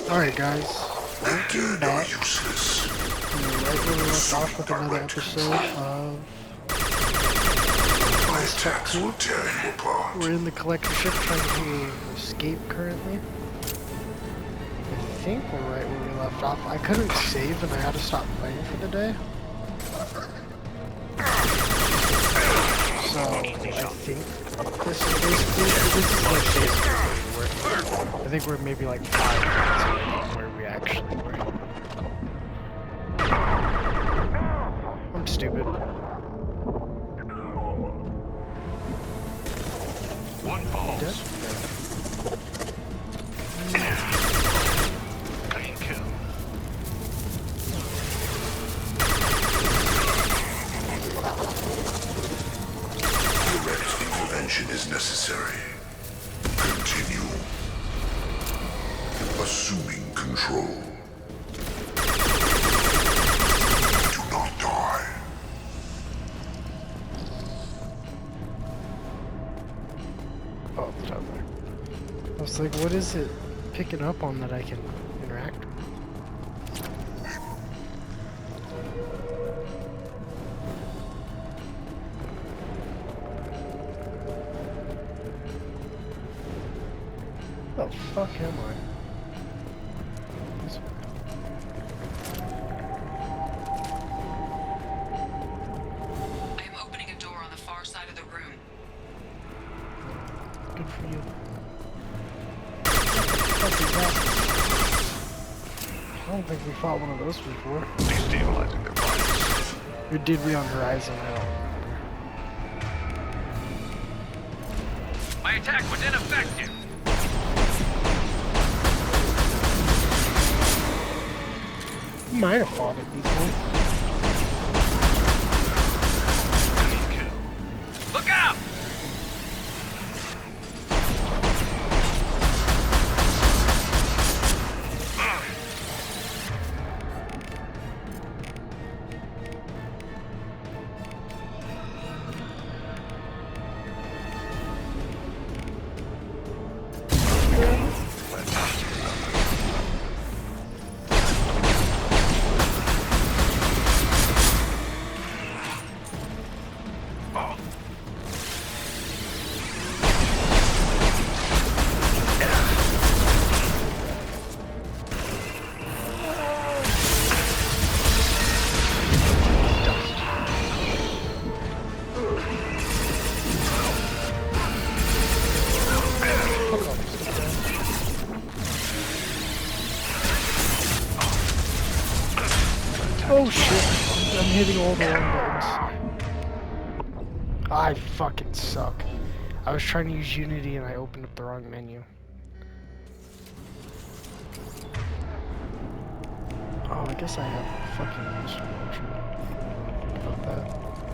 Alright guys, welcome back to Useless. right where we left off with another episode of My Mass Effect attacks 2. will tear you apart. We're in the collector ship trying to escape currently. I think we're right where we left off. I couldn't save and I had to stop playing for the day. So I think this is basically I think we're maybe like 5 minutes away from where we actually were. I'm stupid. One falls. Clean kill. Direct intervention is necessary. Continue. Assuming control. Do not die. Oh, it's down there. I was like, what is it picking up on that I can interact with? The fuck am I? I am opening a door on the far side of the room. Good for you. What the fuck is that? I don't think we fought one of those before. Destabilizing their bodies. Or did we on Horizon? I don't remember. My attack was ineffective. Might have fought it before. Clean kill. Look out! Oh shit! I'm hitting all the wrong buttons. I fucking suck. I was trying to use Unity and I opened up the wrong menu. Oh, I guess I have fucking instrument. Think about that.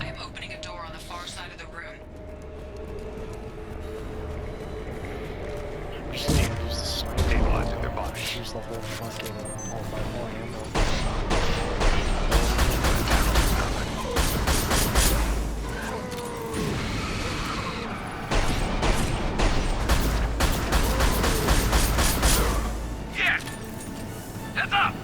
I am opening a door on the far side of the room. I'm just gonna use the sniper. Destabilizing their bodies. Just use the whole fucking all my whole ammo. Yeah! Heads up!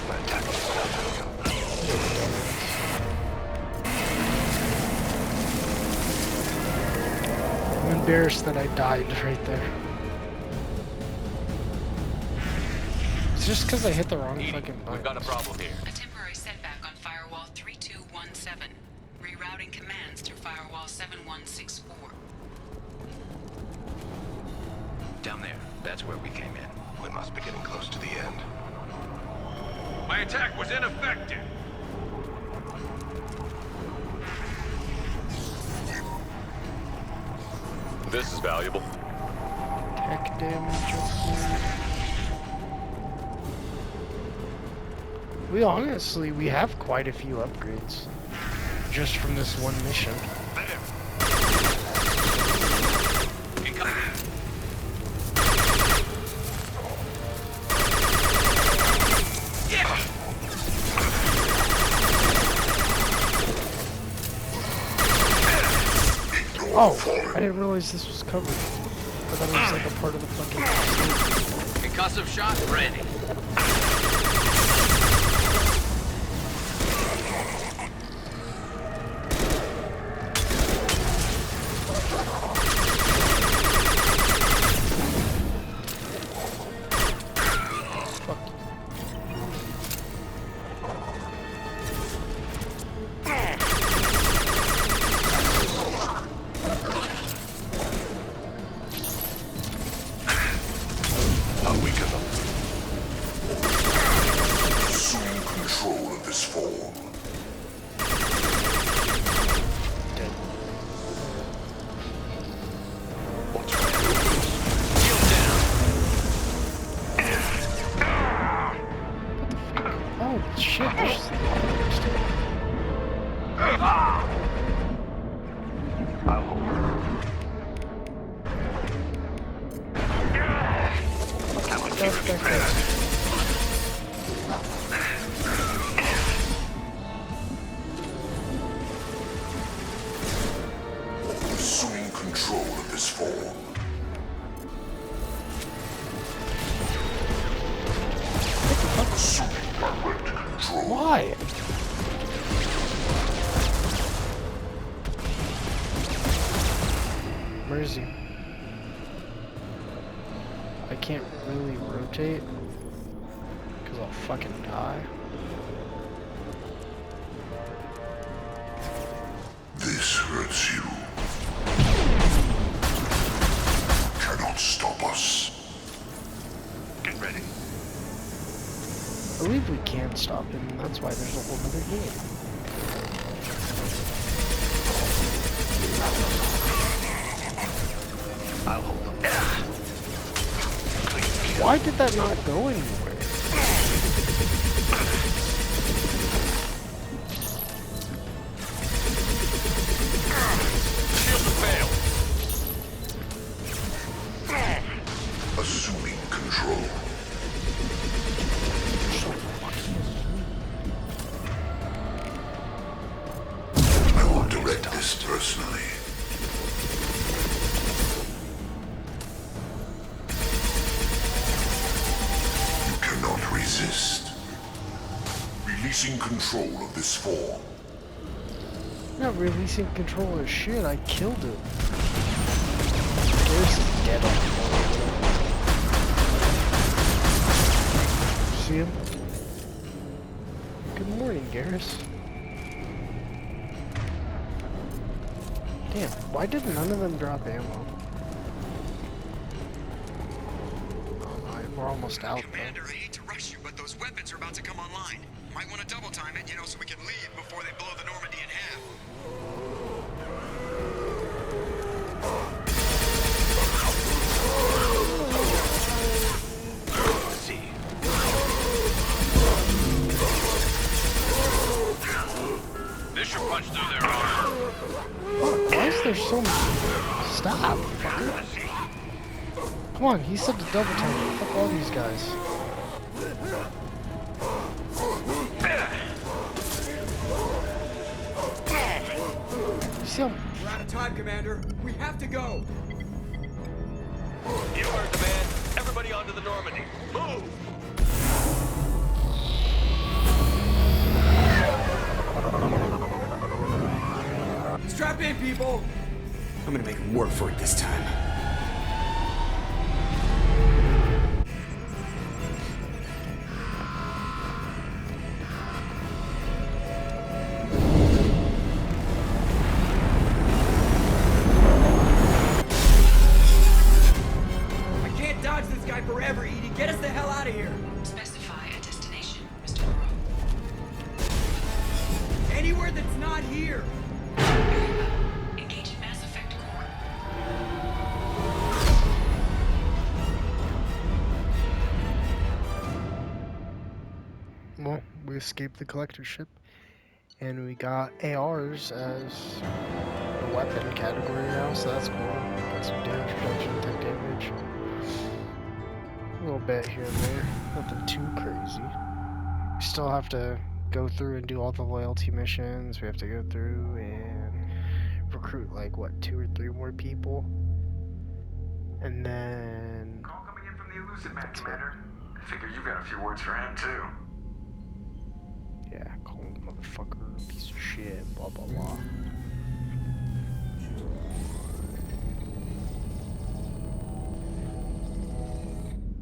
My attack was I'm embarrassed that I died right there. It's just because I hit the wrong fucking button. We've got a problem here. A temporary setback on firewall 3217. Rerouting commands through firewall 7164. Down there. That's where we came in. We must be getting close to the end. My attack was ineffective. This is valuable. Tech damage upgrade. We have quite a few upgrades. Just from this one mission. Oh, I didn't realize this was covered. I thought it was like a part of the fucking... Concussive shot ready. Assuming control of this form. Assuming direct control. Why? Where is he? I can't really rotate because I'll fucking die. This hurts you. Cannot stop us. Get ready. I believe we can stop him, and that's why there's a whole other game. I'll hold them. Why did that not go anywhere? Shield to fail. Assuming control. I will direct this personally. You cannot resist. Releasing control of this form. Not releasing control of shit, I killed him. Garrus is dead on the floor. See him? Good morning, Garrus. Damn, why did none of them drop ammo? Oh no, we're almost out Commander, I hate to rush you, but those weapons are about to come online. Might want to double time it, so we can leave before they blow the Normandy in half. This should punch through their armor. Why is there so many? Stop, fucker. Come on, he said to double time. Fuck all these guys. You see him? We're out of time, Commander. We have to go. You heard the man. Everybody onto the Normandy. Move! Strap in, people. I'm gonna make them work for it this time. I can't dodge this guy forever, Edie. Get us the hell out of here. Specify a destination, Mr. Moreau. Anywhere that's not here. Engage Mass Effect Core. we escaped the collector ship, and we got ARs as a weapon category now, so that's cool. Got some damage reduction, 10 damage. A little bit here and there, nothing too crazy. We still have to go through and do all the loyalty missions. We have to go through and recruit like what, 2 or 3 more people, and then Call coming in from the Elusive Man, Commander. I figure you got a few words for him too. yeah, cold motherfucker, piece of shit, blah blah blah.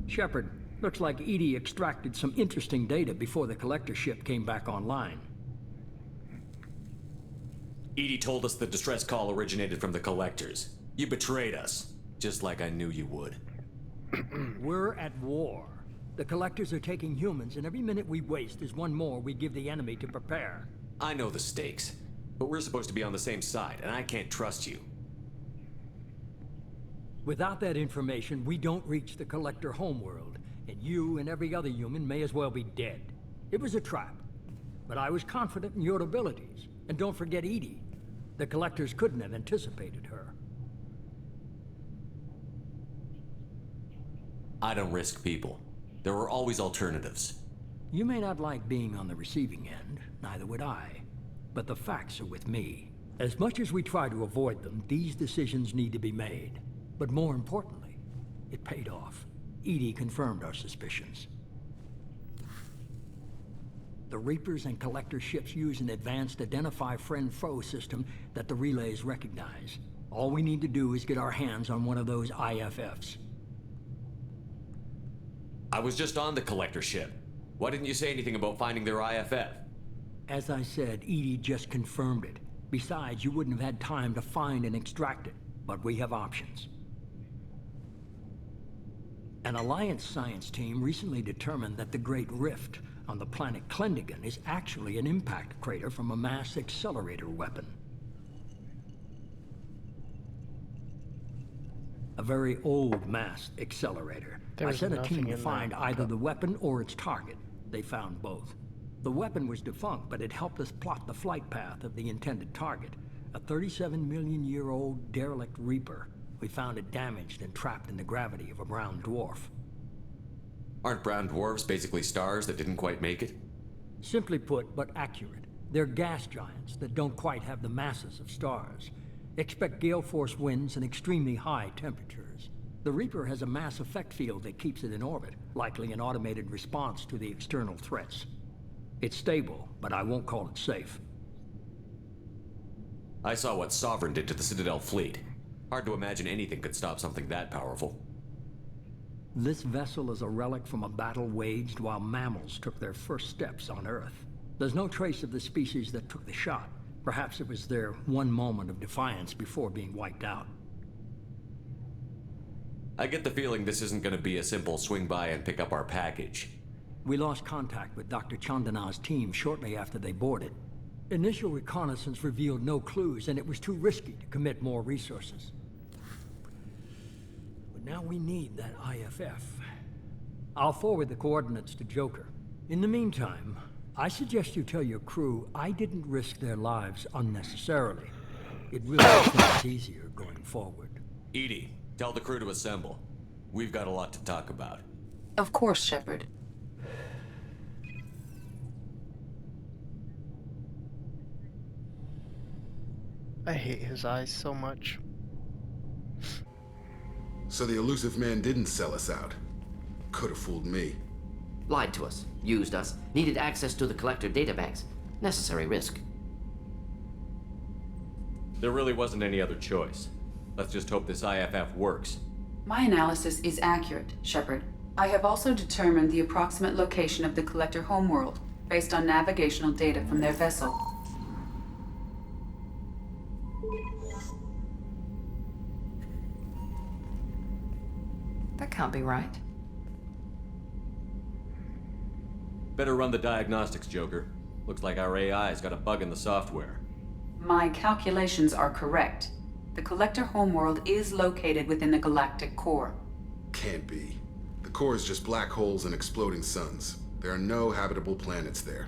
Shepard, looks like Edie extracted some interesting data before the collector ship came back online. Edie told us the distress call originated from the collectors. You betrayed us, just like I knew you would. We're at war. The collectors are taking humans, and every minute we waste is one more we give the enemy to prepare. I know the stakes, but we're supposed to be on the same side, and I can't trust you. Without that information, we don't reach the collector homeworld, and you and every other human may as well be dead. It was a trap, but I was confident in your abilities. And don't forget Edie. The collectors couldn't have anticipated her. I don't risk people. There are always alternatives. You may not like being on the receiving end, neither would I. But the facts are with me. As much as we try to avoid them, these decisions need to be made. But more importantly, it paid off. Edie confirmed our suspicions. The Reapers and Collector ships use an advanced Identify Friend-Foe system that the relays recognize. All we need to do is get our hands on one of those IFFs. I was just on the collector ship. Why didn't you say anything about finding their IFF? As I said, Edie just confirmed it. Besides, you wouldn't have had time to find and extract it. But we have options. An Alliance science team recently determined that the Great Rift on the planet Klendigan is actually an impact crater from a mass accelerator weapon. A very old mass accelerator. I sent a team to find either the weapon or its target. They found both. The weapon was defunct, but it helped us plot the flight path of the intended target. A 37-million-year-old derelict Reaper. We found it damaged and trapped in the gravity of a brown dwarf. Aren't brown dwarves basically stars that didn't quite make it? Simply put, but accurate. They're gas giants that don't quite have the masses of stars. Expect gale force winds and extremely high temperatures. The Reaper has a mass effect field that keeps it in orbit, likely an automated response to the external threats. It's stable, but I won't call it safe. I saw what Sovereign did to the Citadel fleet. Hard to imagine anything could stop something that powerful. This vessel is a relic from a battle waged while mammals took their first steps on Earth. There's no trace of the species that took the shot. Perhaps it was their one moment of defiance before being wiped out. I get the feeling this isn't going to be a simple swing by and pick up our package. We lost contact with Dr. Chandana's team shortly after they boarded. Initial reconnaissance revealed no clues, and it was too risky to commit more resources. But now we need that IFF. I'll forward the coordinates to Joker. In the meantime, I suggest you tell your crew I didn't risk their lives unnecessarily. It will make things easier going forward. Edie, tell the crew to assemble. We've got a lot to talk about. Of course, Shepard. I hate his eyes so much. So the elusive man didn't sell us out. Could have fooled me. Lied to us, used us, needed access to the collector databanks. Necessary risk. There really wasn't any other choice. Let's just hope this IFF works. My analysis is accurate, Shepard. I have also determined the approximate location of the collector homeworld based on navigational data from their vessel. That can't be right. Better run the diagnostics, Joker. Looks like our AI's got a bug in the software. My calculations are correct. The collector homeworld is located within the galactic core. Can't be. The core is just black holes and exploding suns. There are no habitable planets there.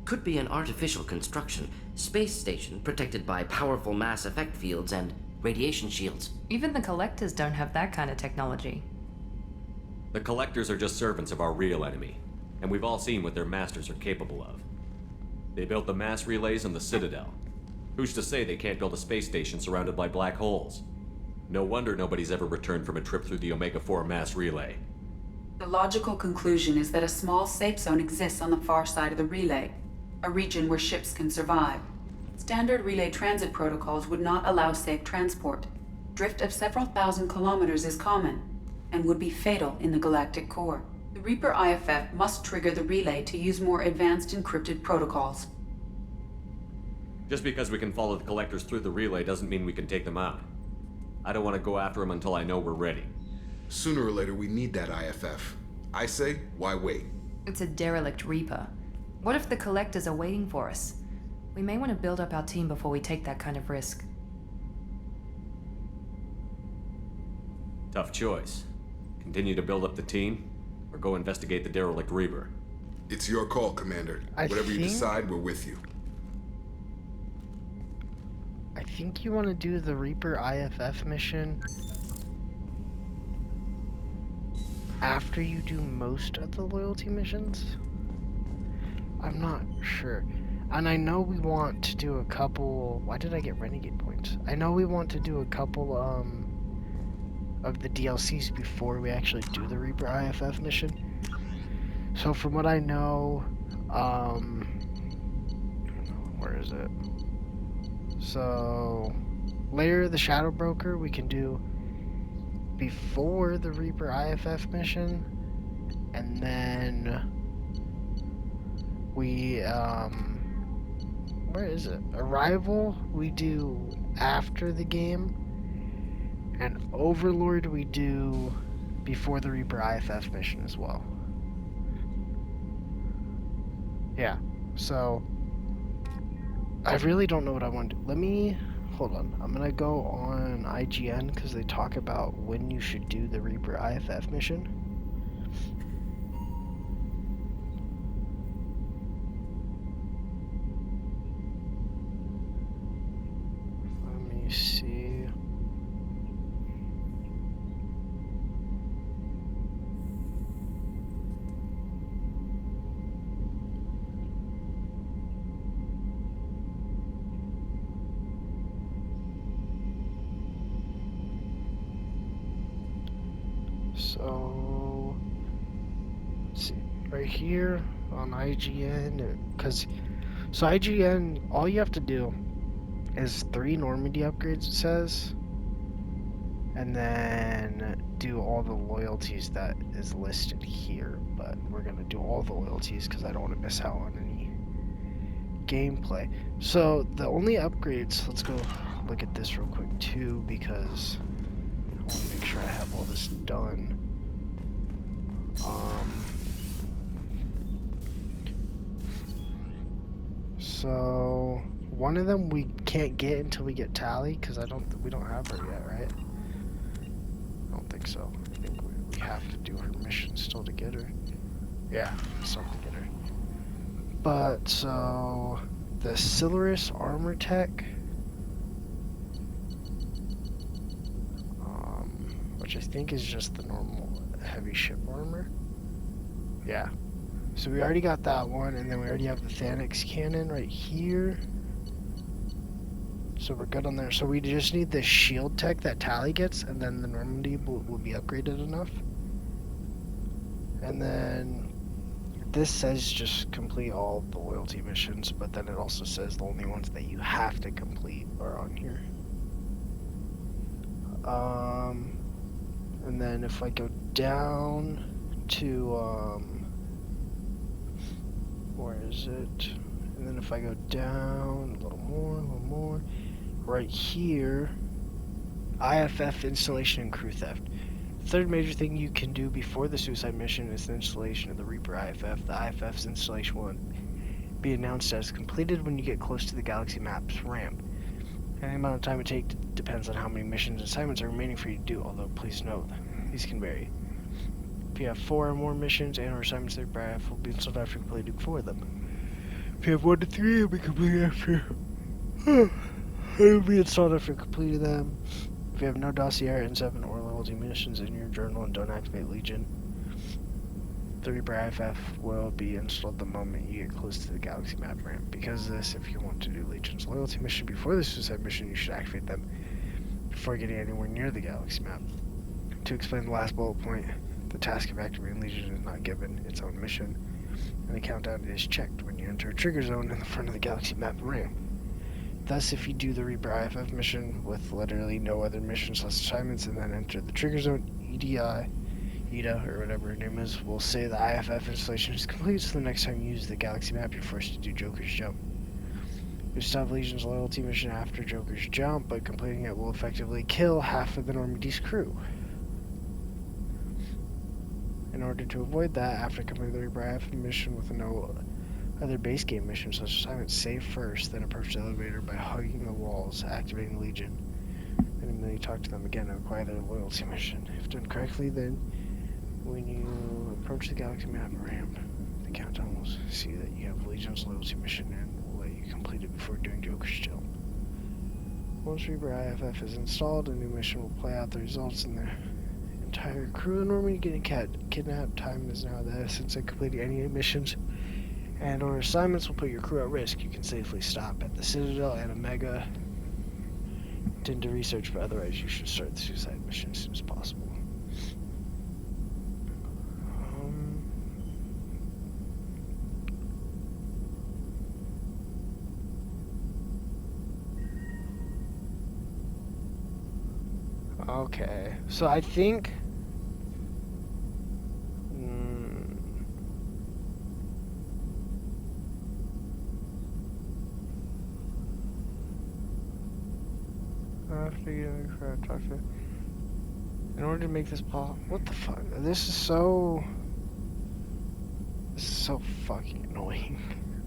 Could be an artificial construction, space station protected by powerful mass effect fields and radiation shields. Even the Collectors don't have that kind of technology. The Collectors are just servants of our real enemy, and we've all seen what their masters are capable of. They built the mass relays in the Citadel. Who's to say they can't build a space station surrounded by black holes? No wonder nobody's ever returned from a trip through the Omega-4 mass relay. The logical conclusion is that a small safe zone exists on the far side of the relay, a region where ships can survive. Standard relay transit protocols would not allow safe transport. Drift of several thousand kilometers is common, and would be fatal in the galactic core. The Reaper IFF must trigger the relay to use more advanced encrypted protocols. Just because we can follow the Collectors through the relay doesn't mean we can take them out. I don't want to go after them until I know we're ready. Sooner or later, we need that IFF. I say, why wait? It's a derelict Reaper. What if the Collectors are waiting for us? We may want to build up our team before we take that kind of risk. Tough choice. Continue to build up the team, or go investigate the derelict Reaper. It's your call, Commander. Whatever you decide, we're with you. I think you want to do the Reaper IFF mission after you do most of the loyalty missions. I'm not sure. And I know we want to do a couple... Why did I get Renegade points? I know we want to do a couple of the DLCs before we actually do the Reaper IFF mission. So from what I know, where is it? So, Lair of the Shadow Broker we can do before the Reaper IFF mission, and then we, where is it? Arrival we do after the game, and Overlord we do before the Reaper IFF mission as well. Yeah, so I really don't know what I want to do. Let me, hold on, I'm gonna go on IGN because they talk about when you should do the Reaper IFF mission. Let me see. So, let's see, right here on IGN, so IGN, all you have to do is 3 Normandy upgrades, it says, and then do all the loyalties that is listed here, but we're going to do all the loyalties because I don't want to miss out on any gameplay. So, the only upgrades, let's go look at this real quick too, because I want to make sure I have all this done. So one of them we can't get until we get Tally, because we don't have her yet, right? I don't think so. I think we have to do her mission still to get her. Yeah, still to get her. But so the Silurus armor tech, which I think is just the normal heavy ship armor. Yeah. So we already got that one, and then we already have the Thanix cannon right here. So we're good on there. So we just need the shield tech that Tally gets, and then the Normandy will be upgraded enough. And then this says just complete all the loyalty missions, but then it also says the only ones that you have to complete are on here. And then if I go down to, where is it? And then if I go down a little more, right here, IFF installation and crew theft. Third major thing you can do before the suicide mission is the installation of the Reaper IFF. The IFF's installation will be announced as completed when you get close to the galaxy map's ramp. And the amount of time it takes depends on how many missions and assignments are remaining for you to do, although please note, these can vary. If you have 4 or more missions and or assignments, their IFF will be installed after you completed 4 of them. If you have 1 to 3, it'll be completed after. It'll be installed after completing them. If you have no dossier and 7 or loyalty missions in your journal and don't activate Legion, the Reaper IFF will be installed the moment you get close to the galaxy map ramp. Because of this, if you want to do Legion's loyalty mission before the suicide mission, you should activate them before getting anywhere near the galaxy map. To explain the last bullet point, the task of activating Legion is not given its own mission, and the countdown is checked when you enter a trigger zone in the front of the galaxy map ramp. Thus, if you do the Reaper IFF mission with literally no other missions plus assignments and then enter the trigger zone, EDA, or whatever her name is, will say the IFF installation is complete, so the next time you use the galaxy map, you're forced to do Joker's Jump. You still have Legion's loyalty mission after Joker's Jump, but completing it will effectively kill half of the Normandy's crew. In order to avoid that, after completing the Reaper IFF mission with no other base game missions such assignments, save first, then approach the elevator by hugging the walls, activating Legion. Then immediately talk to them again and acquire their loyalty mission. If done correctly, then when you approach the galaxy map ramp, the countdown will see that you have Legion's loyalty mission and will let you complete it before doing Joker's Jump. Once Reaper IFF is installed, a new mission will play out the results in the entire crew. Normally getting kidnapped time is now the essence of completing any missions and or assignments will put your crew at risk. You can safely stop at the Citadel and Omega. Tend to research, but otherwise you should start the suicide mission as soon as possible. Okay, so I think in order to make this possible, what the fuck? This is so fucking annoying.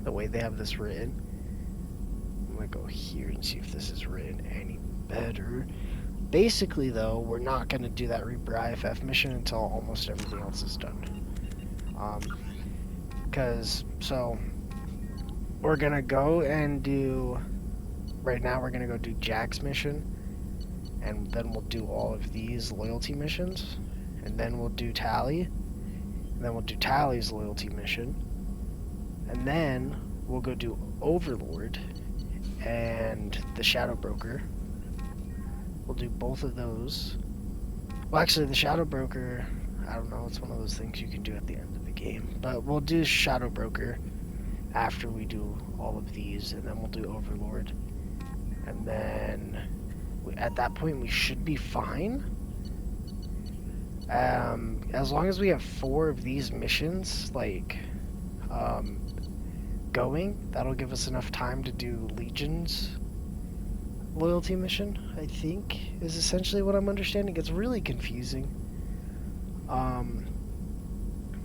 The way they have this written. I'm gonna go here and see if this is written any better. Basically, though, we're not gonna do that Reaper IFF mission until almost everything else is done. So we're gonna go and do. Right now, we're gonna go do Jack's mission. And then we'll do all of these loyalty missions. And then we'll do Tally. And then we'll do Tally's loyalty mission. And then we'll go do Overlord and the Shadow Broker. We'll do both of those. Well, actually, the Shadow Broker, I don't know, it's one of those things you can do at the end of the game. But we'll do Shadow Broker after we do all of these. And then we'll do Overlord. And then at that point we should be fine. As long as we have 4 of these missions going, that'll give us enough time to do Legion's loyalty mission, I think, is essentially what I'm understanding. It's really confusing,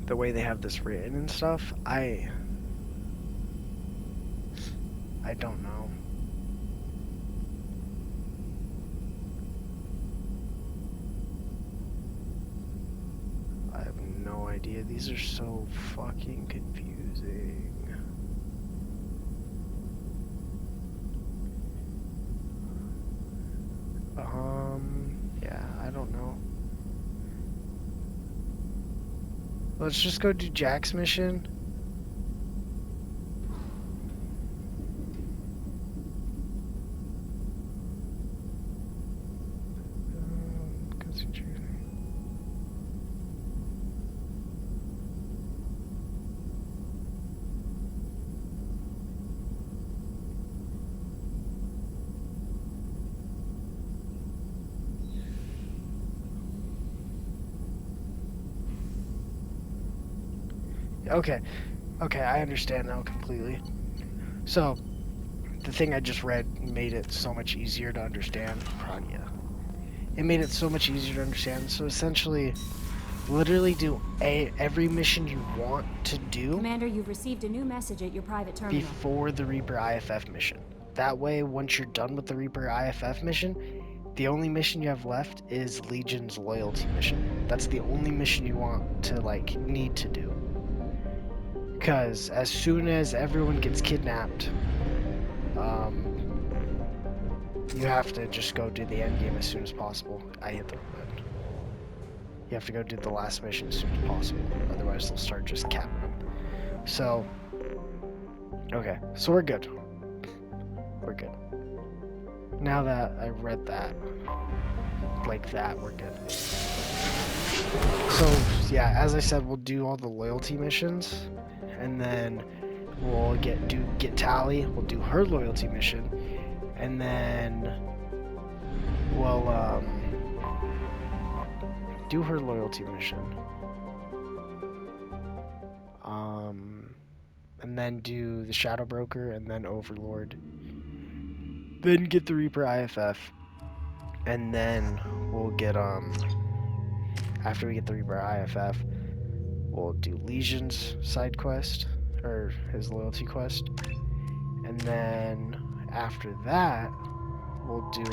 the way they have this written and stuff. I don't know. Idea. These are so fucking confusing. Yeah, I don't know. Let's just go do Jack's mission. Okay, I understand now completely. So, the thing I just read made it so much easier to understand. It made it so much easier to understand. So essentially, literally do every mission you want to do. Commander, you've received a new message at your private terminal. Before the Reaper IFF mission. That way, once you're done with the Reaper IFF mission, the only mission you have left is Legion's loyalty mission. That's the only mission you want to, need to do. because as soon as everyone gets kidnapped, you have to just go do the end game as soon as possible. I hit the button. You have to go do the last mission as soon as possible, otherwise they'll start just capping them. So, okay, so we're good. We're good. Now that I read that, like that, we're good. So, yeah, as I said, we'll do all the loyalty missions, and then we'll get Tally, we'll do her loyalty mission, and then we'll do her loyalty mission. And then do the Shadow Broker, and then Overlord. Then get the Reaper IFF, and then we'll get after we get the Reaper IFF, we'll do Legion's side quest, or his loyalty quest, and then after that, we'll do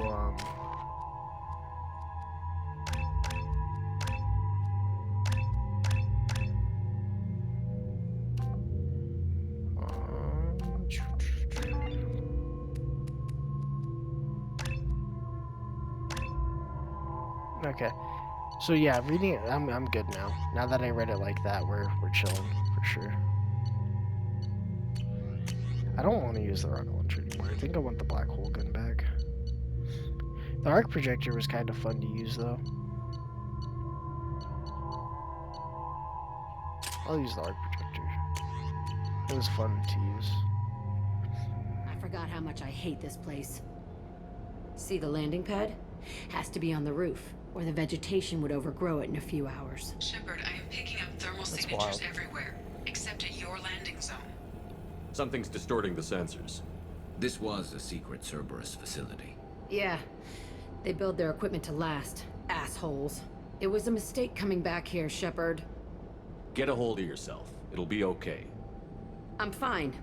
okay. So yeah, reading it, I'm good now. Now that I read it like that, we're chilling for sure. I don't want to use the rocket launcher anymore. I think I want the black hole gun back. The arc projector was kind of fun to use though. I'll use the arc projector. It was fun to use. I forgot how much I hate this place. See the landing pad? Has to be on the roof, or the vegetation would overgrow it in a few hours. Shepard, I am picking up thermal signatures everywhere, except at your landing zone. Something's distorting the sensors. This was a secret Cerberus facility. Yeah, they build their equipment to last. Assholes. It was a mistake coming back here, Shepard. Get a hold of yourself. It'll be okay. I'm fine.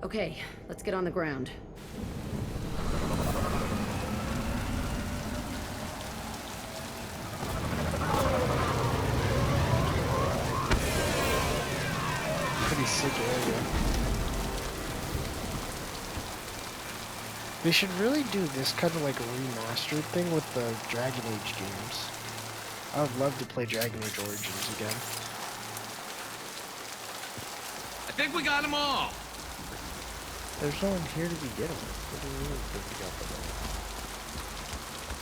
Okay, let's get on the ground. Pretty sick area. They should really do this kind of like a remastered thing with the Dragon Age games. I would love to play Dragon Age Origins again. I think we got them all. There's no one here to begin with. What do you mean think we got them all?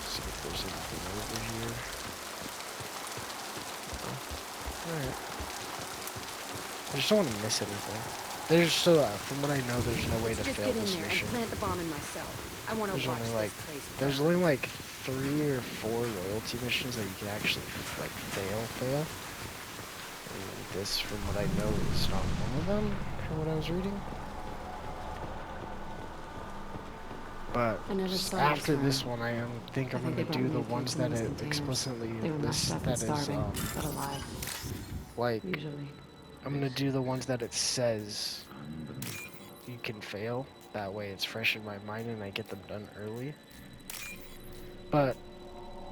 See if there's anything over here. Oh. Alright. I just don't want to miss anything. There's from what I know, there's no way to fail this mission. Plant the bomb in myself. I want to watch this place. There's only like 3 or 4 loyalty missions that you can actually like fail. And this, from what I know, is not one of them. From what I was reading. But after this one, I think I'm gonna do the ones that it explicitly lists that is like. I'm gonna do the ones that it says you can fail. That way it's fresh in my mind and I get them done early. But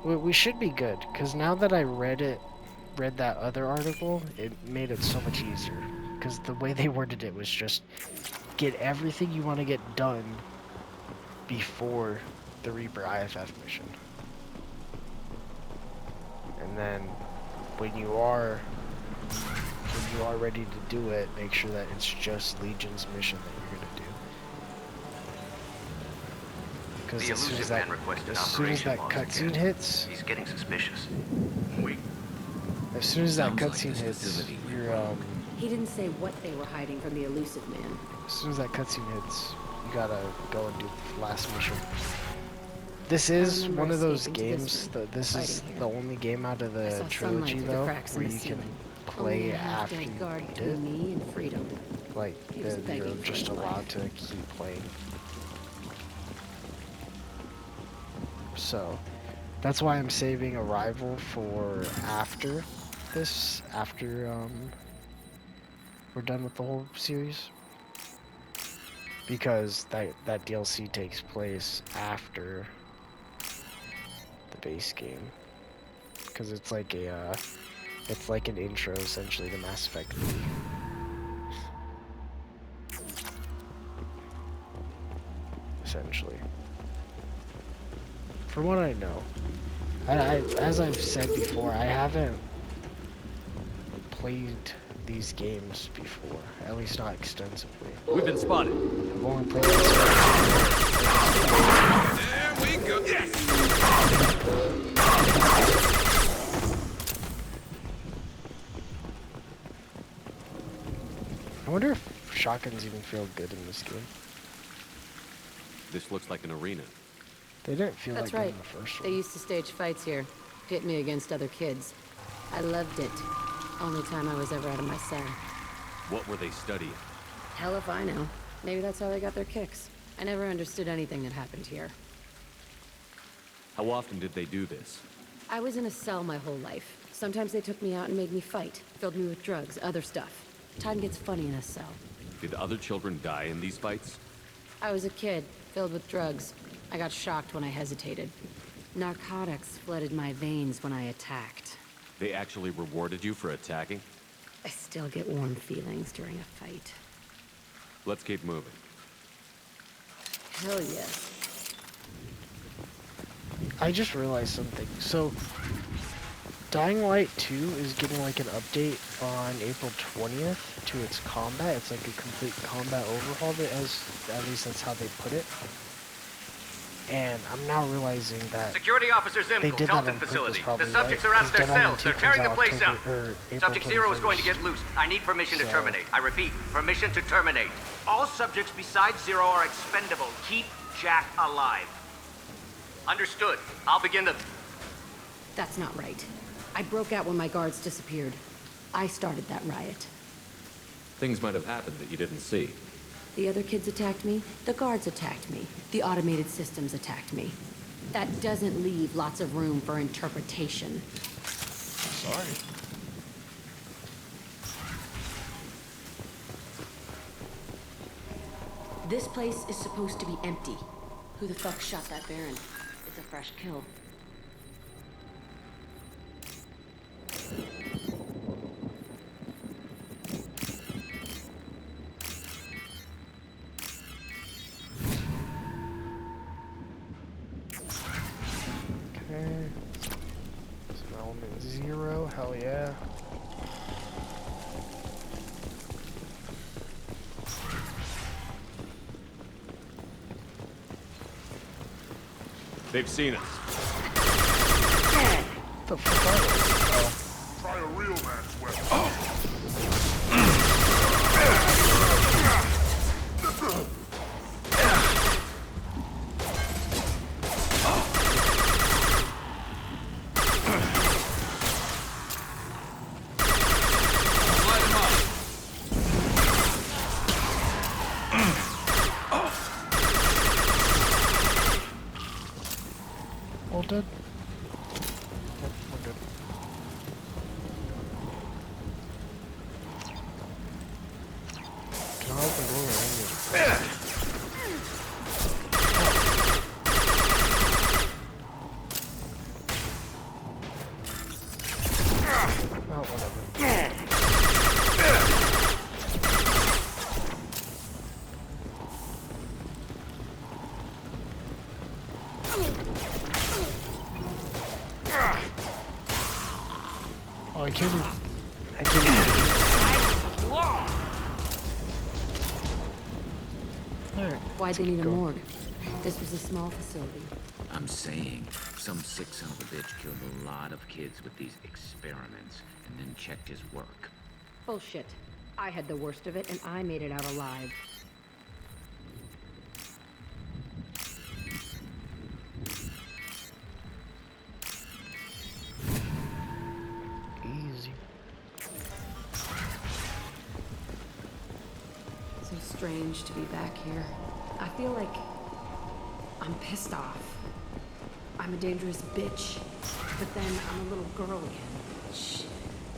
we should be good, because now that I read that other article, it made it so much easier. Because the way they worded it was just get everything you want to get done before the Reaper IFF mission. And then when you are ready to do it, make sure that it's just Legion's mission that you're gonna do. Because as soon as that cutscene hits, he's getting suspicious. As soon as that cutscene hits, you're He didn't say what they were hiding from the elusive man. As soon as that cutscene hits, you gotta go and do the last mission. This is one of those games. This is the only game out of the trilogy though where you can play after you beat it. Like you're just allowed to keep playing. So that's why I'm saving Arrival for after this, after we're done with the whole series, because that DLC takes place after the base game, because it's like an intro essentially to Mass Effect 3. from what I know, as I've said before, I haven't played these games before, at least not extensively. We've been spotted. I've only played this. There we go. Yes! I wonder if shotguns even feel good in this game. This looks like an arena. They didn't feel That's like right. that in the first They one. used to stage fights here. Pit me against other kids. I loved it. Only time I was ever out of my cell. What were they studying? Hell if I know. Maybe that's how they got their kicks. I never understood anything that happened here. How often did they do this? I was in a cell my whole life. Sometimes they took me out and made me fight. Filled me with drugs, other stuff. Time gets funny in a cell. Did other children die in these fights? I was a kid, filled with drugs. I got shocked when I hesitated. Narcotics flooded my veins when I attacked. They actually rewarded you for attacking? I still get warm feelings during a fight. Let's keep moving. Hell yes. I just realized something. So, Dying Light 2 is getting like an update on April 20th to its combat. It's like a complete combat overhaul, at least that's how they put it. And I'm now realizing that Security Officer they Zimkel, did that on Telton purpose, facility. probably, The subjects right? are out of their 'Cause Dead cells. Island 2 They're comes tearing the out place out. April Subject 0 is going to 21st. get loose. I need permission to So- terminate. I repeat, permission to terminate. All subjects besides 0 are expendable. Keep Jack alive. Understood. I'll begin the... That's not right. I broke out when my guards disappeared. I started that riot. Things might have happened that you didn't see. The other kids attacked me. The guards attacked me. The automated systems attacked me. That doesn't leave lots of room for interpretation. Sorry. This place is supposed to be empty. Who the fuck shot that Baron? It's a fresh kill. Okay. Some element 0, hell yeah. They've seen us. What the fuck are they? Try a real man's weapon. All dead? Yep, we're good. Can I open the door or anything? Oh, whatever. Oh, I can't even... I can't even... Alright. Why'd they need a morgue? This was a small facility. I'm saying, some sick son of a bitch killed a lot of kids with these experiments and then checked his work. Bullshit. I had the worst of it, and I made it out alive. Easy. So strange to be back here. I feel like I'm pissed off. I'm a dangerous bitch, but then I'm a little girl again. Shit,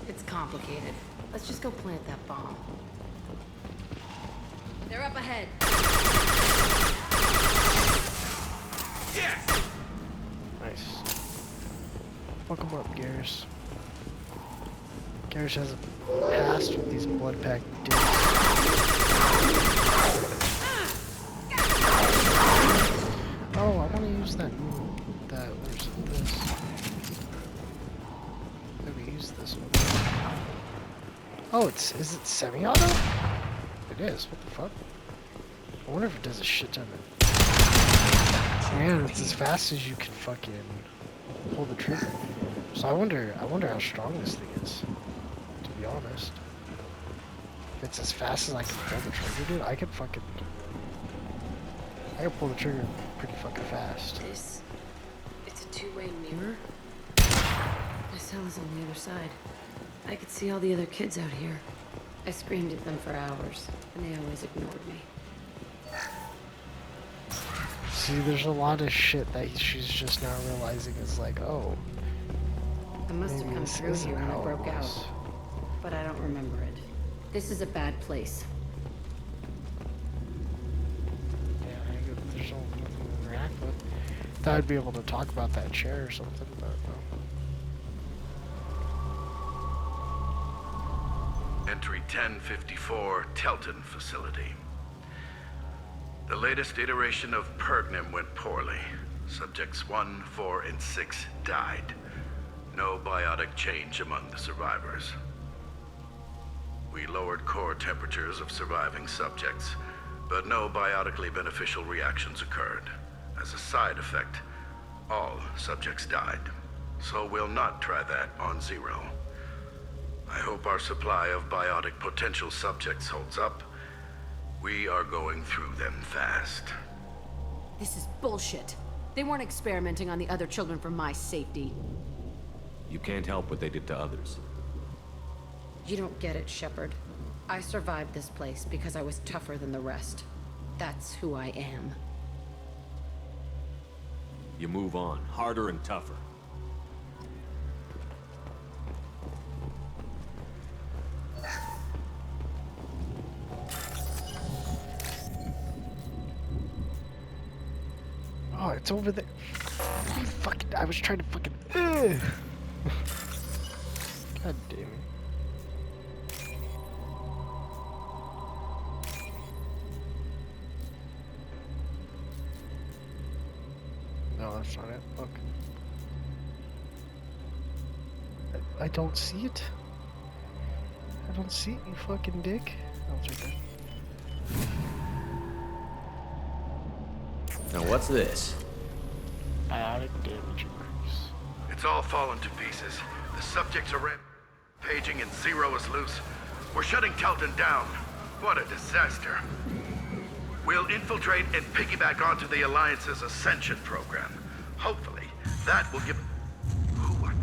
it's complicated. Let's just go plant that bomb. They're up ahead. Yes! Nice. Fuck him up, Garrus. Garrus has a past with these blood-packed dicks. Oh, I want to use that use this one. Oh, is it semi-auto? It is. What the fuck? I wonder if it does a shit ton of. Man, it's as fast as you can fucking pull the trigger. So I wonder how strong this thing is. To be honest, if it's as fast as I can pull the trigger, dude, I can pull the trigger pretty fucking fast. It's a two-way mirror. My cell is on the other side. I could see all the other kids out here. I screamed at them for hours, and they always ignored me. See, there's a lot of shit that she's just now realizing is like, oh. I must have come through here when I broke out, but I don't remember it. This is a bad place. Yeah, there's nothing to interact with. Thought I'd be able to talk about that chair or something, but no. Entry 1054, Telton facility. The latest iteration of Pergnum went poorly. Subjects 1, 4, and 6 died. No biotic change among the survivors. We lowered core temperatures of surviving subjects, but no biotically beneficial reactions occurred. As a side effect, all subjects died. So we'll not try that on Zero. I hope our supply of biotic potential subjects holds up. We are going through them fast. This is bullshit. They weren't experimenting on the other children for my safety. You can't help what they did to others. You don't get it, Shepard. I survived this place because I was tougher than the rest. That's who I am. You move on, harder and tougher. Oh, it's over there. Fucking, I was trying to fucking. God damn it. No, that's not it. Look. I don't see it. I don't see it, you fucking dick. Oh, it's right there. Now what's this? Biotic damage increase. It's all fallen to pieces. The subjects are paging and Zero is loose. We're shutting Telton down. What a disaster. We'll infiltrate and piggyback onto the Alliance's Ascension program. Hopefully, that will give... What?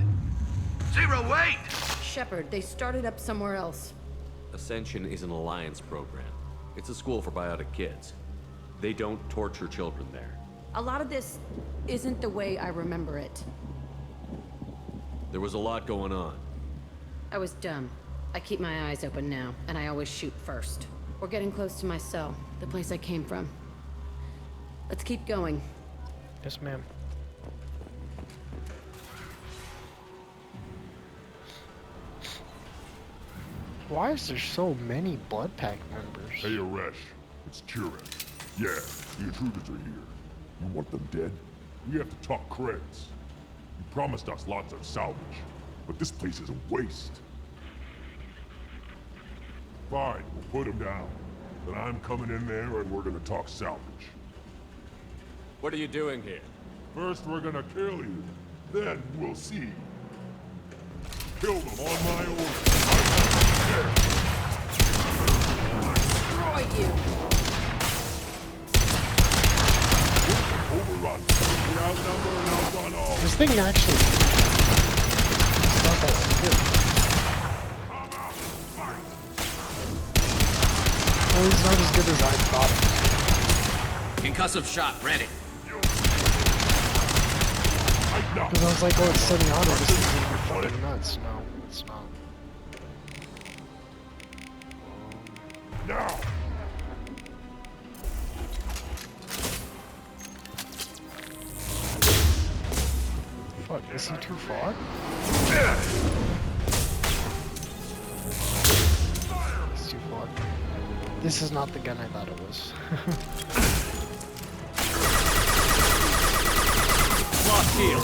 Zero, wait! Shepard, they started up somewhere else. Ascension is an Alliance program. It's a school for biotic kids. They don't torture children there. A lot of this isn't the way I remember it. There was a lot going on. I was dumb. I keep my eyes open now, and I always shoot first. We're getting close to my cell, the place I came from. Let's keep going. Yes, ma'am. Why is there so many Blood Pack members? Hey, Aresh. It's Kieran. Yeah, the intruders are here. You want them dead? We have to talk creds. You promised us lots of salvage, but this place is a waste. Fine, we'll put them down. Then I'm coming in there and we're gonna talk salvage. What are you doing here? First we're gonna kill you, then we'll see. Kill them on my order. Destroy you! Overrun. We outnumber and outrun all. This thing actually... It's not that good. Well, he's not as good as I thought. Concussive shot, ready. Because I was like, oh, it's semi-auto, this is gonna be fucking nuts. No, it's not. Now! Fuck, is he too far? It's too far. This is not the gun I thought it was. Lost heel.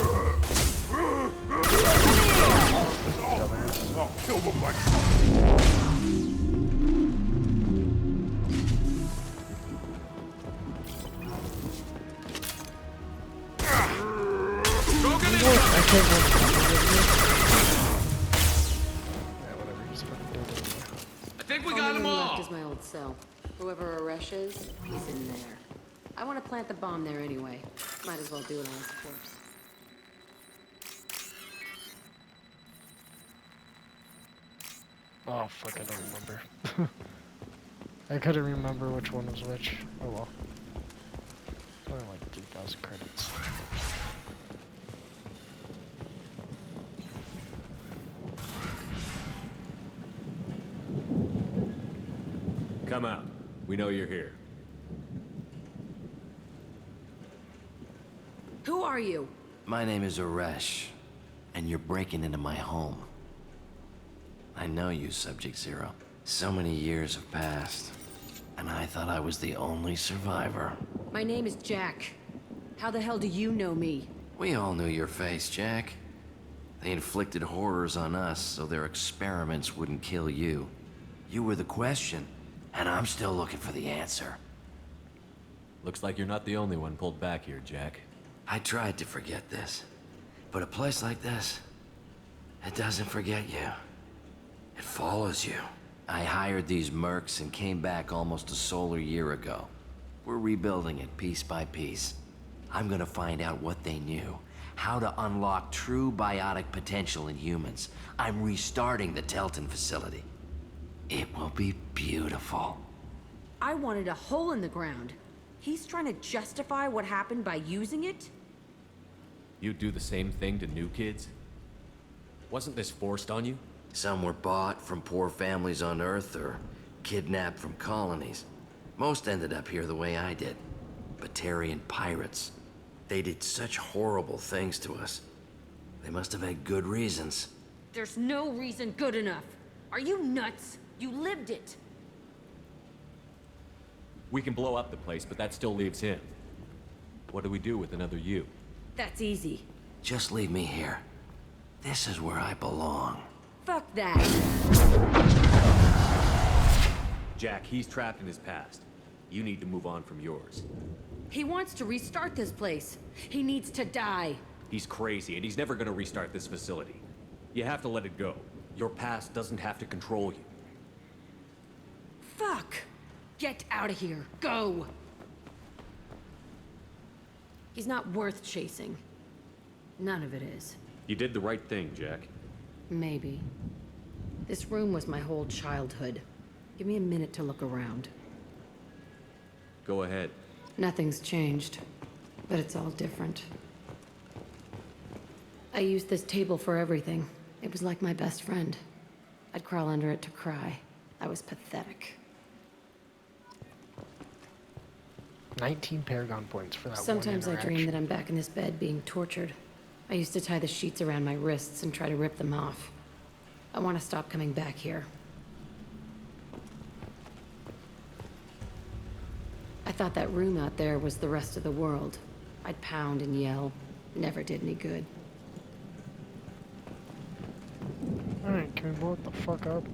Dumbass. of a black... I think we got them all. Left is my old cell. Whoever Aresh is, he's in there. I want to plant the bomb there anyway. Might as well do it on his corpse. Oh fuck, I don't remember. I couldn't remember which one was which. Oh well. Only like 3,000 credits. Come out. We know you're here. Who are you? My name is Aresh, and you're breaking into my home. I know you, Subject Zero. So many years have passed, and I thought I was the only survivor. My name is Jack. How the hell do you know me? We all knew your face, Jack. They inflicted horrors on us so their experiments wouldn't kill you. You were the question, and I'm still looking for the answer. Looks like you're not the only one pulled back here, Jack. I tried to forget this, but a place like this, it doesn't forget you. It follows you. I hired these mercs and came back almost a solar year ago. We're rebuilding it piece by piece. I'm gonna find out what they knew, how to unlock true biotic potential in humans. I'm restarting the Telton facility. It will be beautiful. I wanted a hole in the ground. He's trying to justify what happened by using it? You'd do the same thing to new kids? Wasn't this forced on you? Some were bought from poor families on Earth or kidnapped from colonies. Most ended up here the way I did. Batarian pirates. They did such horrible things to us. They must have had good reasons. There's no reason good enough. Are you nuts? You lived it. We can blow up the place, but that still leaves him. What do we do with another you? That's easy. Just leave me here. This is where I belong. Fuck that. Jack, he's trapped in his past. You need to move on from yours. He wants to restart this place. He needs to die. He's crazy, and he's never gonna restart this facility. You have to let it go. Your past doesn't have to control you. Fuck! Get out of here. Go! He's not worth chasing. None of it is. You did the right thing, Jack. Maybe. This room was my whole childhood. Give me a minute to look around. Go ahead. Nothing's changed, but it's all different. I used this table for everything. It was like my best friend. I'd crawl under it to cry. I was pathetic. 19 Paragon points for that Sometimes one I dream that I'm back in this bed being tortured. I used to tie the sheets around my wrists and try to rip them off. I want to stop coming back here. I thought that room out there was the rest of the world. I'd pound and yell. Never did any good. Alright, can we blow it the fuck up?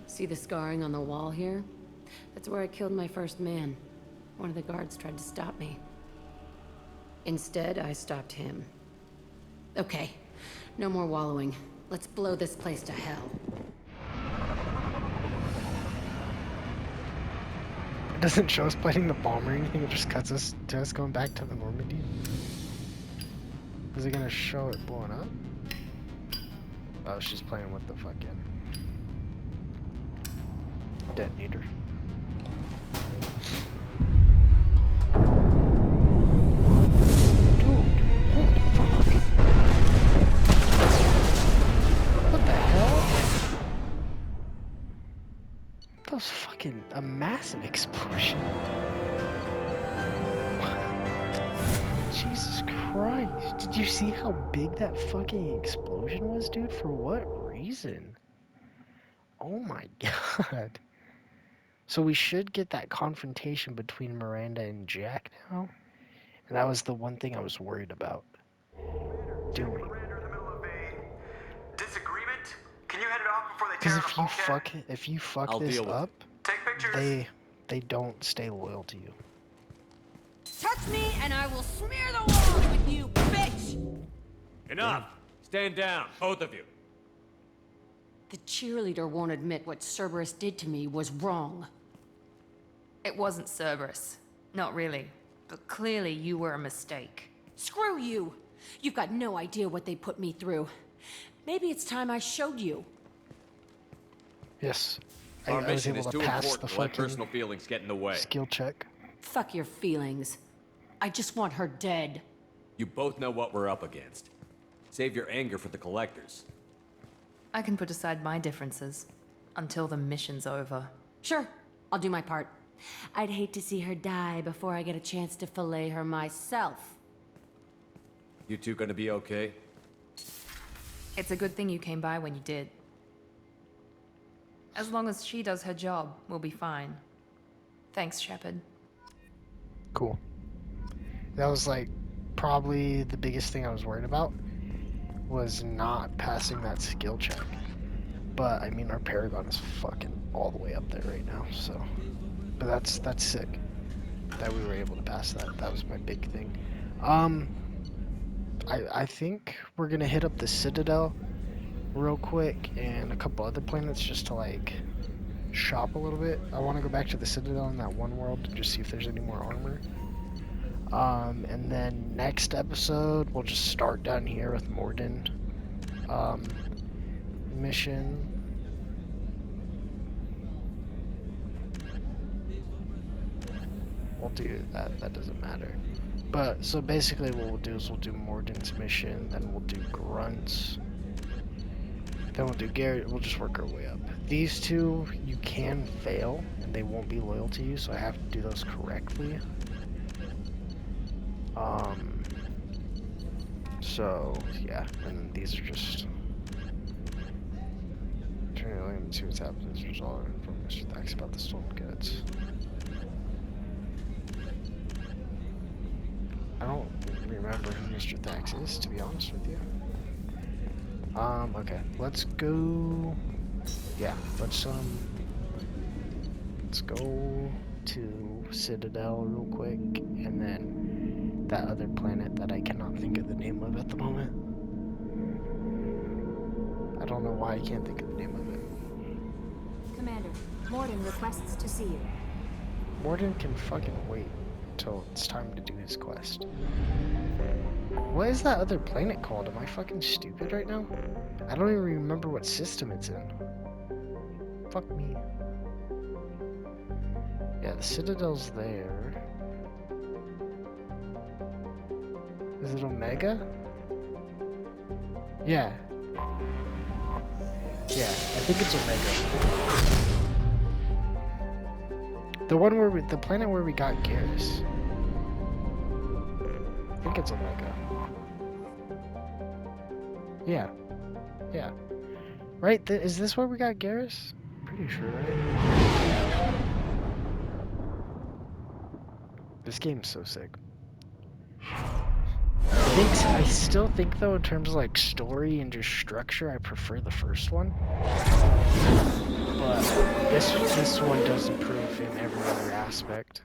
See the scarring on the wall here? That's where I killed my first man. One of the guards tried to stop me. Instead, I stopped him. Okay, no more wallowing. Let's blow this place to hell. It doesn't show us planting the bomb or anything, it just cuts us to us going back to the Normandy. Is it gonna show it blowing up? Oh, she's playing with the fucking detonator. That was fucking a massive explosion. Jesus Christ. Did you see how big that fucking explosion was, dude? For what reason? Oh my god. So we should get that confrontation between Miranda and Jack now? And that was the one thing I was worried about doing. Because if you fuck I'll this deal with up, Take pictures. they don't stay loyal to you. Touch me and I will smear the walls with you, bitch! Enough! Stand down, both of you. The cheerleader won't admit what Cerberus did to me was wrong. It wasn't Cerberus. Not really. But clearly you were a mistake. Screw you! You've got no idea what they put me through. Maybe it's time I showed you. Yes. Our I was mission able is to too pass the important to let fucking personal feelings get in the way. skill check. Fuck your feelings. I just want her dead. You both know what we're up against. Save your anger for the collectors. I can put aside my differences until the mission's over. Sure, I'll do my part. I'd hate to see her die before I get a chance to fillet her myself. You two gonna be okay? It's a good thing you came by when you did. As long as she does her job, we'll be fine. Thanks, Shepard. Cool. That was like probably the biggest thing I was worried about, was not passing that skill check. But I mean, our Paragon is fucking all the way up there right now, so. But that's sick that we were able to pass that. That was my big thing. I think we're gonna hit up the Citadel real quick and a couple other planets just to like shop a little bit. I want to go back to the Citadel in that one world to just see if there's any more armor. And then next episode we'll just start down here with Morden mission. We'll do that. That doesn't matter. But so basically what we'll do is we'll do Morden's mission, then we'll do Grunts, then we'll do Garrett. We'll just work our way up. These two you can fail and they won't be loyal to you, so I have to do those correctly. So yeah, and these are just turn it on and see what's happening as a result from Mr. Thax about the stolen goods. I don't remember who Mr. Thax is, to be honest with you. Okay, let's go. Yeah, let's go to Citadel real quick, and then that other planet that I cannot think of the name of at the moment. I don't know why I can't think of the name of it. Commander, Morden requests to see you. Morden can fucking wait until it's time to do his quest. What is that other planet called? Am I fucking stupid right now? I don't even remember what system it's in. Fuck me. Yeah, the Citadel's there. Is it Omega? Yeah. Yeah, I think it's Omega. The one where the planet where we got Garrus. I think it's Omega. Yeah. Yeah. Right? Is this where we got Garrus? Pretty sure, right? This game's so sick. I still think though, in terms of like story and just structure, I prefer the first one. But this one does improve in every other aspect.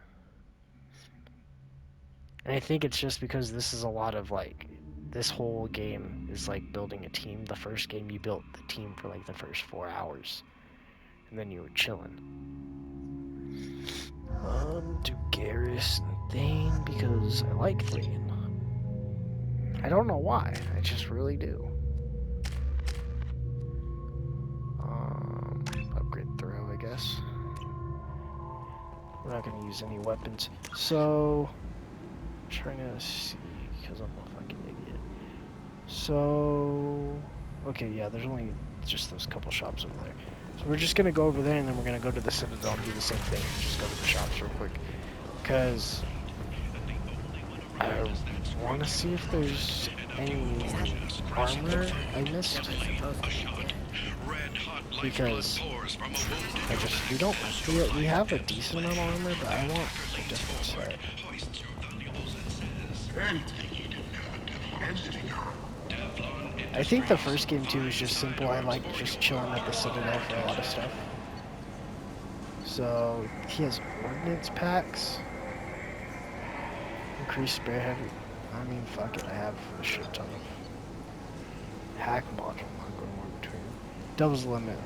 And I think it's just because this is a lot of like, this whole game is like building a team. The first game you built the team for like the first 4 hours. And then you were chilling. Do Garrus and Thane because I like Thane. I don't know why, I just really do. Upgrade throw, I guess. We're not gonna use any weapons. So, I'm trying to see, because I'm a fucking idiot. So, okay, yeah, there's only just those couple shops over there. So we're just gonna go over there and then we're gonna go to the Citadel and do the same thing. Just go to the shops real quick. Because I want to see if there's any armor I missed. Because we have a decent amount of armor, but I want a different set. I think the first game too is just simple. I like just chilling at the Citadel for a lot of stuff. So he has ordnance packs. Increased spare heavy. I mean, fuck it. I have a shit ton of hack module. I'm going more between. Doubles limit.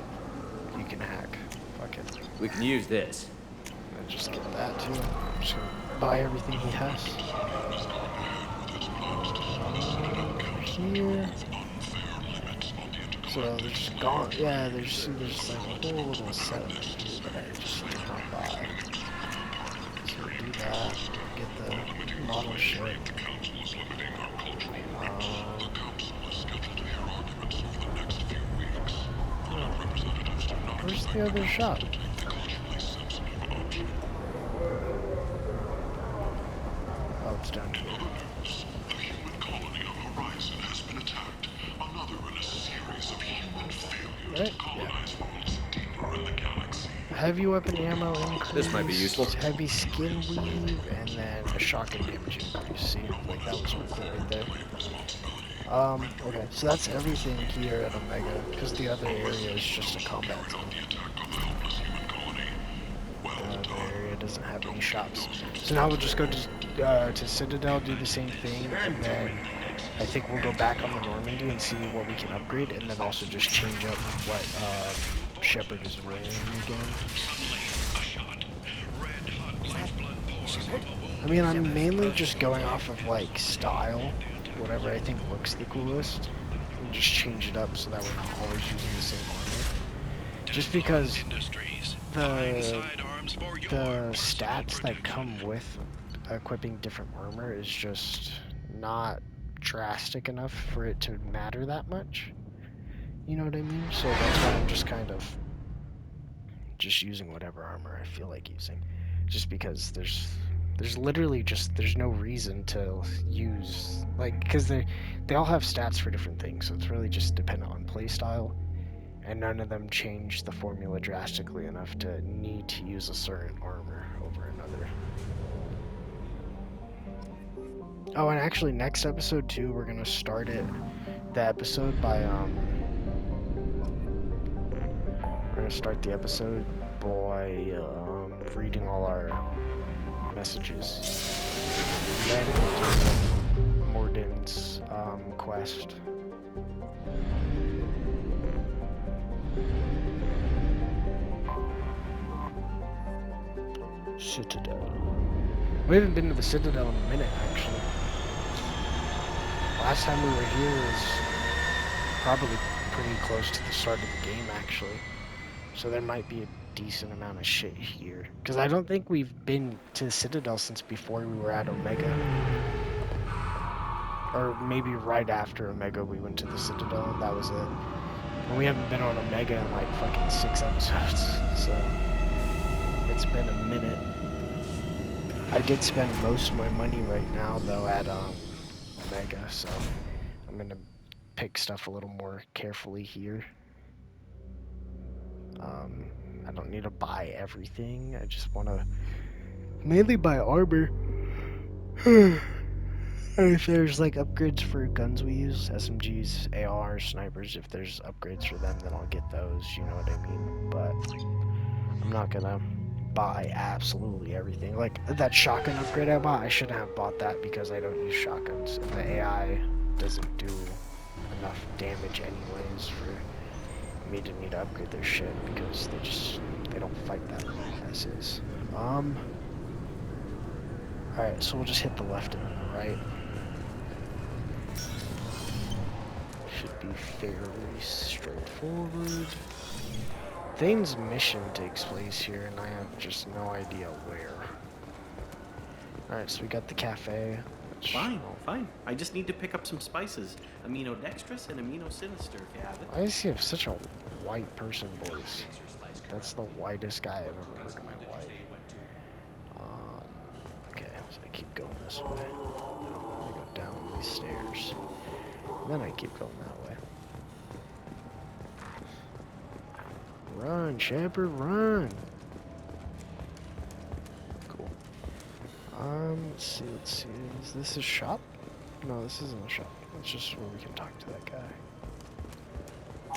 You can hack. Fuck it. We can use this. I just get that too. I'm just gonna buy everything he has. Here. So there's gone. Yeah, there's like a whole little setup here that I just did not buy. So we'll do that. Get the model ship. Where's the other shop? Oh, it's down here. Right? Yeah. Heavy weapon ammo increase. This might be useful. Heavy skin weave, and then a shotgun damage increase. See, like that was cool right there. Okay, so that's everything here at Omega, because the other area is just a combat zone. The other area doesn't have any shops. So now we'll just go to Citadel, do the same thing, and then I think we'll go back on the Normandy and see what we can upgrade, and then also just change up what Shepard is wearing again. I mean, I'm mainly just going off of like style, whatever I think looks the coolest, and just change it up so that we're not always using the same armor. Just because the stats that come with equipping different armor is just not drastic enough for it to matter that much. You know what I mean? So that's why I'm just kind of just using whatever armor I feel like using. Just because there's literally just, there's no reason to use, like, because they all have stats for different things, so it's really just dependent on playstyle, and none of them change the formula drastically enough to need to use a certain armor over another. Oh, and actually next episode too, we're gonna start the episode by we're gonna start the episode by reading all our messages. Then we'll do Morden's quest. Citadel. We haven't been to the Citadel in a minute, actually. Last time we were here was probably pretty close to the start of the game, actually. So there might be a decent amount of shit here. Because I don't think we've been to the Citadel since before we were at Omega. Or maybe right after Omega we went to the Citadel, and that was it. And we haven't been on Omega in like fucking 6 episodes, so it's been a minute. I did spend most of my money right now, though, at Omega, so I'm gonna pick stuff a little more carefully here. I don't need to buy everything. I just want to mainly buy armor. And if there's like upgrades for guns we use, SMGs, AR, snipers, if there's upgrades for them, then I'll get those, you know what I mean? But I'm not gonna buy absolutely everything. Like that shotgun upgrade I bought, I shouldn't have bought that because I don't use shotguns. And the AI doesn't do enough damage anyways for me to need to upgrade their shit because they don't fight that well as is. Alright, so we'll just hit the left and the right. Should be fairly straightforward. Thane's mission takes place here, and I have just no idea where. Alright, so we got the cafe. Fine. I just need to pick up some spices. Amino dextrous and amino sinister, if you have it. Why does he have such a white person voice? That's the whitest guy I've ever heard in my life. Okay, so I keep going this way. I go down these stairs. And then I keep going that way. Run, Shepard, run! Cool. Let's see. Is this a shop? No, this isn't a shop. It's just where we can talk to that guy.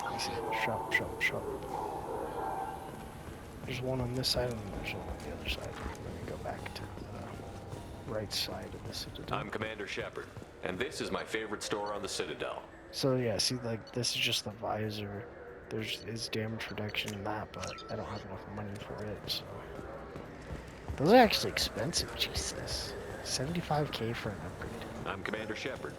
Let me see. Shop. There's one on this side and there's one on the other side. Let me go back to the right side of the Citadel. I'm Commander Shepard, and this is my favorite store on the Citadel. So yeah, see, like, this is just the visor. There's damage reduction in that, but I don't have enough money for it, so... Those are actually expensive, Jesus. 75k for an upgrade. I'm Commander Shepard.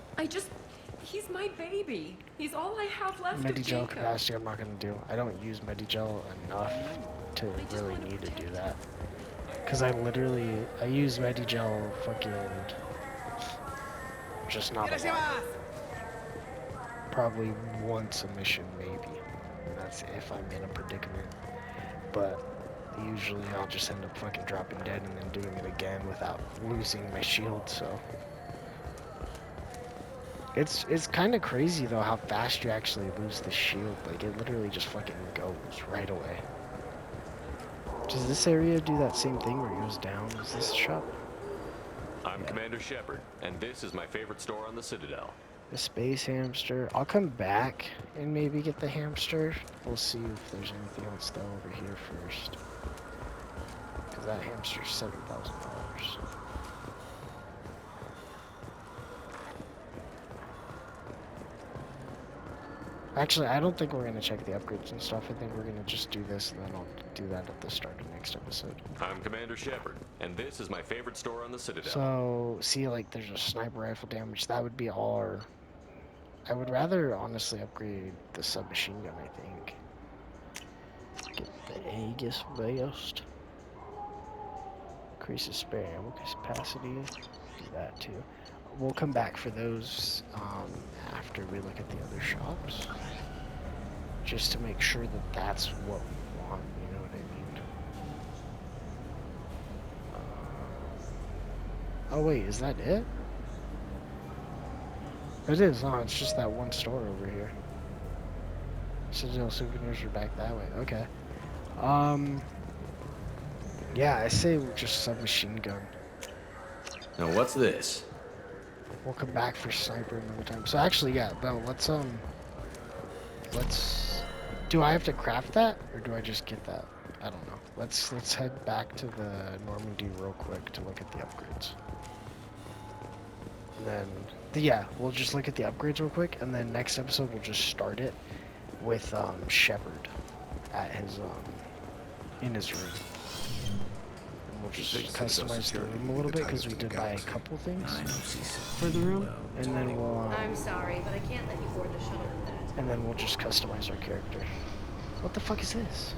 He's my baby. He's all I have left of Medigel Jacob. capacity I'm not gonna do. I don't use Medigel enough to really need to do that. Cause I use Medigel fucking just not a lot. Probably once a mission maybe. And that's if I'm in a predicament. But usually I'll just end up fucking dropping dead and then doing it again without losing my shield, so. It's kind of crazy though how fast you actually lose the shield. Like it literally just fucking goes right away. Does this area do that same thing where it goes down? Is this a shop? I'm Commander Shepard, and this is my favorite store on the Citadel. The space hamster. I'll come back and maybe get the hamster. We'll see if there's anything else though over here first. Because that hamster's $7,000. Actually, I don't think we're going to check the upgrades and stuff. I think we're going to just do this, and then I'll do that at the start of next episode. I'm Commander Shepard, and this is my favorite store on the Citadel. So, see, like, there's a sniper rifle damage. That would be all our... I would rather, honestly, upgrade the submachine gun, I think. Get the Aegis Blast. Increases spare ammo capacity. Do that, too. We'll come back for those after we look at the other shops. Just to make sure that that's what we want, you know what I mean? Oh wait, is that it? It is, huh? It's just that one store over here. Citadel souvenirs are back that way, okay. Yeah, I say just submachine gun. Now what's this? We'll come back for sniper another time. So actually, yeah, no, let's do I have to craft that, or do I just get that? I don't know. Let's head back to the Normandy real quick to look at the upgrades. And then, yeah, we'll just look at the upgrades real quick, and then next episode we'll just start it with Shepard at his in his room. We'll just customize the room a little bit because we did buy a couple things for the room, and then we'll. I'm sorry, but I can't let you board the shuttle with that. And then we'll just customize our character. What the fuck is this?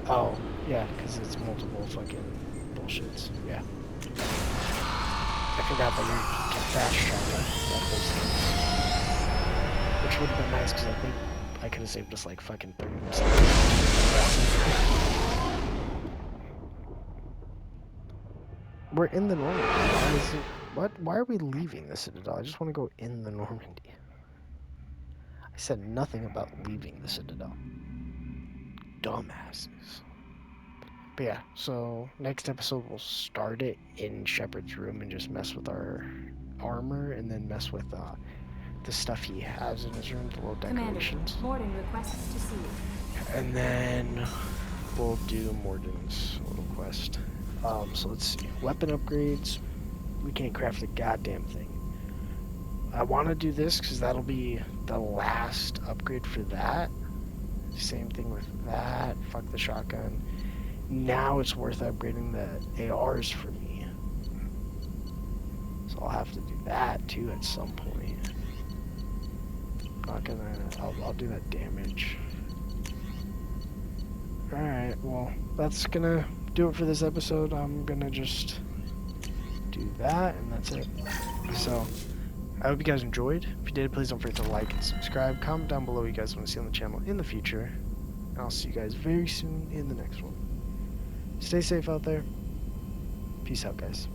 Oh, yeah, because it's multiple fucking bullshits. Yeah. I forgot that you can fast travel at those things. Which would have been nice because I think I could have saved us like fucking 30 minutes. We're in the Normandy. Why is it, what? Why are we leaving the Citadel? I just want to go in the Normandy. I said nothing about leaving the Citadel. Dumbasses. But yeah, so next episode we'll start it in Shepard's room and just mess with our armor and then mess with the stuff he has in his room, the little decorations. Morden requests to see you. And then we'll do Morden's little quest. So let's see. Weapon upgrades. We can't craft a goddamn thing. I want to do this because that'll be the last upgrade for that. Same thing with that. Fuck the shotgun. Now it's worth upgrading the ARs for me. So I'll have to do that too at some point. Not gonna. I'll do that damage. Alright, well, that's gonna do it for this episode. I'm gonna just do that, and that's it. So, I hope you guys enjoyed. If you did, please don't forget to like and subscribe. Comment down below what you guys want to see on the channel in the future. And I'll see you guys very soon in the next one. Stay safe out there. Peace out, guys.